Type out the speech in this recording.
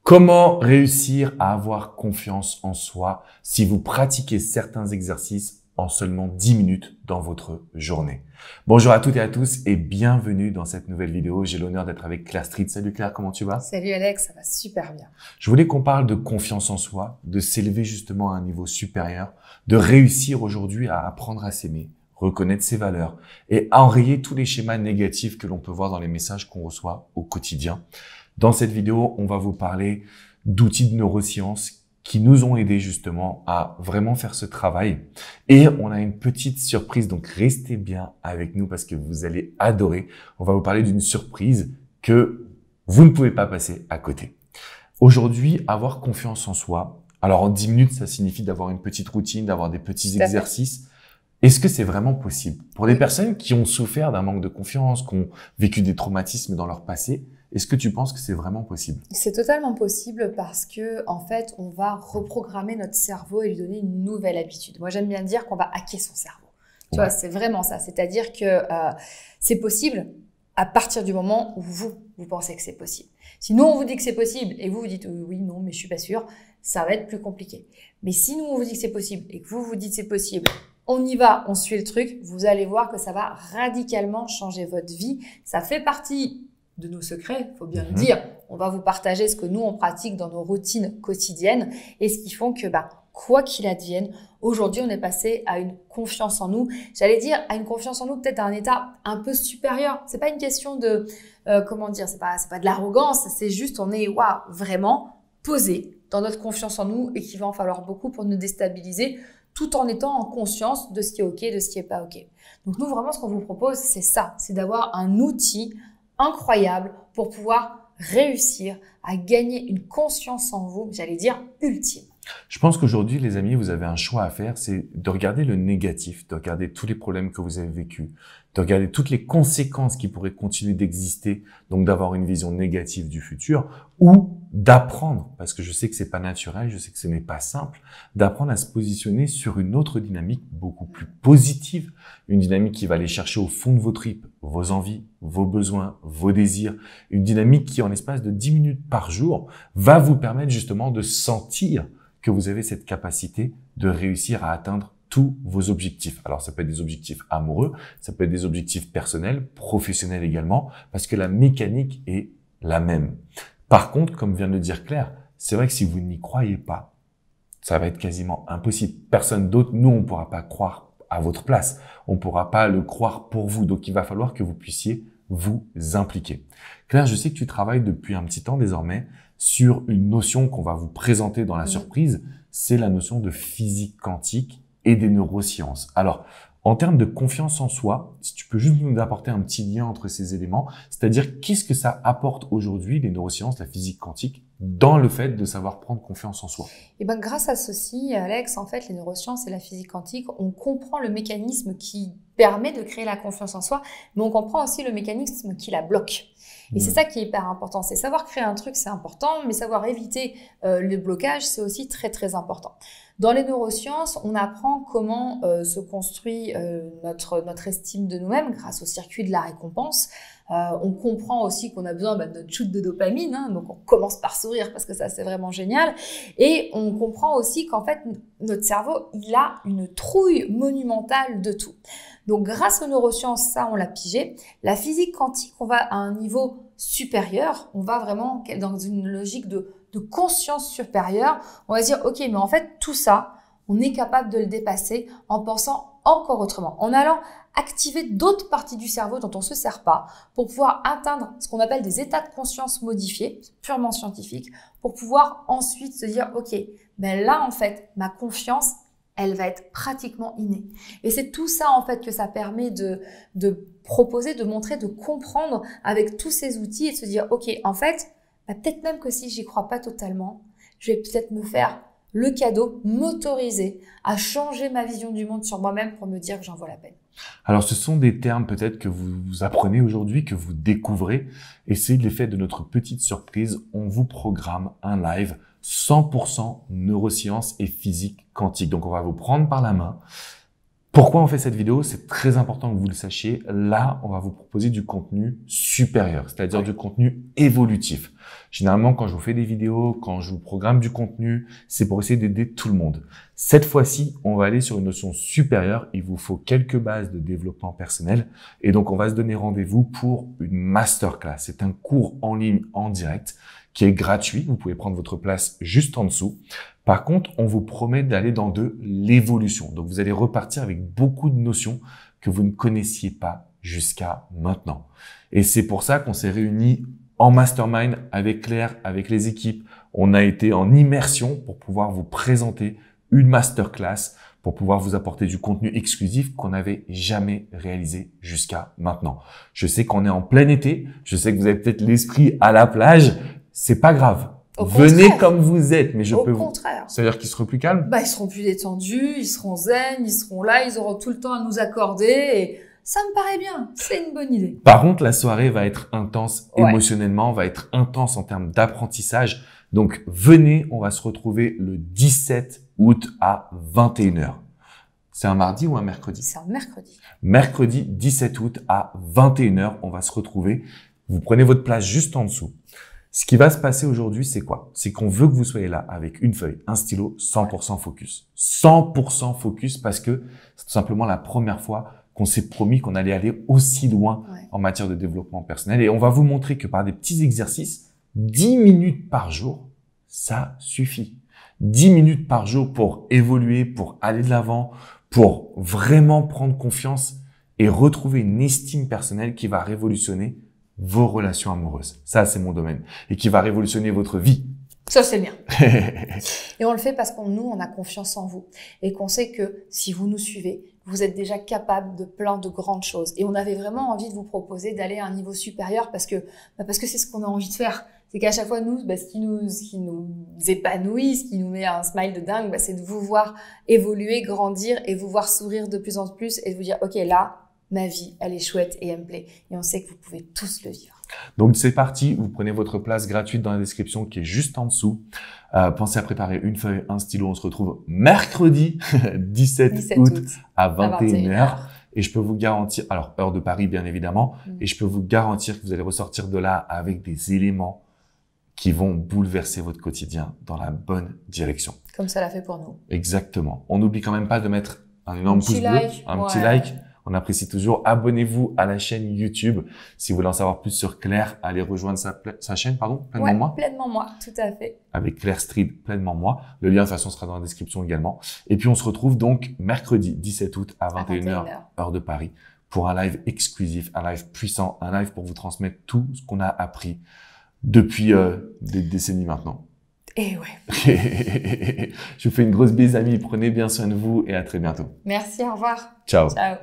Comment réussir à avoir confiance en soi si vous pratiquez certains exercices en seulement 10 minutes dans votre journée? Bonjour à toutes et à tous et bienvenue dans cette nouvelle vidéo. J'ai l'honneur d'être avec Claire Street. Salut Claire, comment tu vas? Salut Alex, ça va super bien. Je voulais qu'on parle de confiance en soi, de s'élever justement à un niveau supérieur, de réussir aujourd'hui à apprendre à s'aimer, reconnaître ses valeurs et à enrayer tous les schémas négatifs que l'on peut voir dans les messages qu'on reçoit au quotidien. Dans cette vidéo, on va vous parler d'outils de neurosciences qui nous ont aidés justement à vraiment faire ce travail. Et on a une petite surprise, donc restez bien avec nous parce que vous allez adorer. On va vous parler d'une surprise que vous ne pouvez pas passer à côté. Aujourd'hui, avoir confiance en soi. Alors en 10 minutes, ça signifie d'avoir une petite routine, d'avoir des petits exercices. Est-ce que c'est vraiment possible? Pour des personnes qui ont souffert d'un manque de confiance, qui ont vécu des traumatismes dans leur passé, est-ce que tu penses que c'est vraiment possible? C'est totalement possible parce que, en fait, on va reprogrammer notre cerveau et lui donner une nouvelle habitude. Moi, j'aime bien dire qu'on va hacker son cerveau. Tu vois, c'est vraiment ça. C'est-à-dire que c'est possible à partir du moment où vous pensez que c'est possible. Si nous, on vous dit que c'est possible et vous dites oui, non, mais je suis pas sûre, ça va être plus compliqué. Mais si nous, on vous dit que c'est possible et que vous dites c'est possible, on y va, on suit le truc, vous allez voir que ça va radicalement changer votre vie. Ça fait partie de nos secrets, faut bien le dire. On va vous partager ce que nous, on pratique dans nos routines quotidiennes et ce qui font que, quoi qu'il advienne, aujourd'hui, on est passé à une confiance en nous. J'allais dire à une confiance en nous peut-être à un état un peu supérieur. C'est pas une question de, c'est pas de l'arrogance, c'est juste on est, vraiment posé dans notre confiance en nous et qu'il va en falloir beaucoup pour nous déstabiliser tout en étant en conscience de ce qui est OK, de ce qui est pas OK. Donc nous, vraiment, ce qu'on vous propose, c'est ça, c'est d'avoir un outil incroyable pour pouvoir réussir à gagner une conscience en vous, j'allais dire ultime. Je pense qu'aujourd'hui, les amis, vous avez un choix à faire, c'est de regarder le négatif, de regarder tous les problèmes que vous avez vécus, de regarder toutes les conséquences qui pourraient continuer d'exister, donc d'avoir une vision négative du futur, ou d'apprendre, parce que je sais que c'est pas naturel, je sais que ce n'est pas simple, d'apprendre à se positionner sur une autre dynamique beaucoup plus positive, une dynamique qui va aller chercher au fond de vos tripes, vos envies, vos besoins, vos désirs, une dynamique qui, en l'espace de 10 minutes par jour, va vous permettre justement de sentir que vous avez cette capacité de réussir à atteindre tous vos objectifs. Alors, ça peut être des objectifs amoureux, ça peut être des objectifs personnels, professionnels également, parce que la mécanique est la même. Par contre, comme vient de le dire Claire, c'est vrai que si vous n'y croyez pas, ça va être quasiment impossible. Personne d'autre, nous, on ne pourra pas croire à votre place. On ne pourra pas le croire pour vous. Donc, il va falloir que vous puissiez vous impliquer. Claire, je sais que tu travailles depuis un petit temps désormais sur une notion qu'on va vous présenter dans la surprise, c'est la notion de physique quantique et des neurosciences. Alors, en termes de confiance en soi, si tu peux juste nous apporter un petit lien entre ces éléments, c'est-à-dire qu'est-ce que ça apporte aujourd'hui, les neurosciences, la physique quantique, dans le fait de savoir prendre confiance en soi? Et grâce à ceci, Alex, en fait, les neurosciences et la physique quantique, on comprend le mécanisme qui permet de créer la confiance en soi, mais on comprend aussi le mécanisme qui la bloque. Et c'est ça qui est hyper important. C'est savoir créer un truc, c'est important, mais savoir éviter le blocage, c'est aussi très, très important. Dans les neurosciences, on apprend comment se construit notre estime de nous-mêmes grâce au circuit de la récompense. On comprend aussi qu'on a besoin de notre shoot de dopamine, donc on commence par sourire parce que ça, c'est vraiment génial. Et on comprend aussi qu'en fait, notre cerveau, il a une trouille monumentale de tout. Donc, grâce aux neurosciences, ça, on l'a pigé. La physique quantique, on va à un niveau supérieur. On va vraiment dans une logique de conscience supérieure. On va se dire, OK, mais en fait, tout ça, on est capable de le dépasser en pensant encore autrement, en allant activer d'autres parties du cerveau dont on ne se sert pas pour pouvoir atteindre ce qu'on appelle des états de conscience modifiés, purement scientifiques, pour pouvoir ensuite se dire, OK, là, en fait, ma confiance, elle va être pratiquement innée. Et c'est tout ça, en fait, que ça permet de proposer, de montrer, de comprendre avec tous ces outils et de se dire, OK, en fait, peut-être même que si j'y crois pas totalement, je vais peut-être me faire le cadeau, m'autoriser à changer ma vision du monde sur moi-même pour me dire que j'en vaut la peine. Alors, ce sont des termes peut-être que vous apprenez aujourd'hui, que vous découvrez. Et c'est l'effet de notre petite surprise. On vous programme un live 100% neurosciences et physique quantique. Donc, on va vous prendre par la main. Pourquoi on fait cette vidéo? C'est très important que vous le sachiez. Là, on va vous proposer du contenu supérieur, c'est-à-dire du contenu évolutif. Généralement, quand je vous fais des vidéos, quand je vous programme du contenu, c'est pour essayer d'aider tout le monde. Cette fois-ci, on va aller sur une notion supérieure. Il vous faut quelques bases de développement personnel. Et donc, on va se donner rendez-vous pour une masterclass. C'est un cours en ligne, en direct, qui est gratuit. Vous pouvez prendre votre place juste en dessous. Par contre, on vous promet d'aller dans de l'évolution. Donc, vous allez repartir avec beaucoup de notions que vous ne connaissiez pas jusqu'à maintenant. Et c'est pour ça qu'on s'est réunis en mastermind avec Claire, avec les équipes. On a été en immersion pour pouvoir vous présenter une masterclass, pour pouvoir vous apporter du contenu exclusif qu'on n'avait jamais réalisé jusqu'à maintenant. Je sais qu'on est en plein été. Je sais que vous avez peut-être l'esprit à la plage. C'est pas grave. Venez comme vous êtes, mais Au contraire. Ça veut dire qu'ils seront plus calmes? Ils seront plus détendus, ils seront zen, ils seront là, ils auront tout le temps à nous accorder et ça me paraît bien. C'est une bonne idée. Par contre, la soirée va être intense émotionnellement, va être intense en termes d'apprentissage. Donc, venez, on va se retrouver le 17 août à 21h. C'est un mardi ou un mercredi? C'est un mercredi. Mercredi 17 août à 21h, on va se retrouver. Vous prenez votre place juste en dessous. Ce qui va se passer aujourd'hui, c'est quoi? C'est qu'on veut que vous soyez là avec une feuille, un stylo, 100% focus. 100% focus parce que c'est tout simplement la première fois qu'on s'est promis qu'on allait aller aussi loin en matière de développement personnel. Et on va vous montrer que par des petits exercices, 10 minutes par jour, ça suffit. 10 minutes par jour pour évoluer, pour aller de l'avant, pour vraiment prendre confiance et retrouver une estime personnelle qui va révolutionner vos relations amoureuses. Ça, c'est mon domaine. Et qui va révolutionner votre vie. Ça, c'est bien. Et on le fait parce qu'on on a confiance en vous. Et qu'on sait que si vous nous suivez, vous êtes déjà capable de plein de grandes choses. Et on avait vraiment envie de vous proposer d'aller à un niveau supérieur parce que c'est ce qu'on a envie de faire. C'est qu'à chaque fois, nous, ce qui nous épanouit, ce qui nous met un smile de dingue, c'est de vous voir évoluer, grandir et vous voir sourire de plus en plus et de vous dire, OK, là, ma vie, elle est chouette et elle me plaît. Et on sait que vous pouvez tous le vivre. Donc, c'est parti. Vous prenez votre place gratuite dans la description qui est juste en dessous. Pensez à préparer une feuille, un stylo. On se retrouve mercredi 17 août à 21h. Et je peux vous garantir, alors heure de Paris bien évidemment, et je peux vous garantir que vous allez ressortir de là avec des éléments qui vont bouleverser votre quotidien dans la bonne direction. Comme ça l'a fait pour nous. Exactement. On n'oublie quand même pas de mettre un énorme pouce bleu, un petit like. On apprécie toujours. Abonnez-vous à la chaîne YouTube. Si vous voulez en savoir plus sur Claire, allez rejoindre sa chaîne, Pleinement Moi. Pleinement Moi, tout à fait. Avec Claire Street, Pleinement Moi. Le lien, de toute façon, sera dans la description également. Et puis, on se retrouve donc mercredi 17 août à 21h, heure de Paris, pour un live exclusif, un live puissant, un live pour vous transmettre tout ce qu'on a appris depuis des décennies maintenant. Et ouais. Je vous fais une grosse bise, amis. Prenez bien soin de vous et à très bientôt. Merci, au revoir. Ciao. Ciao.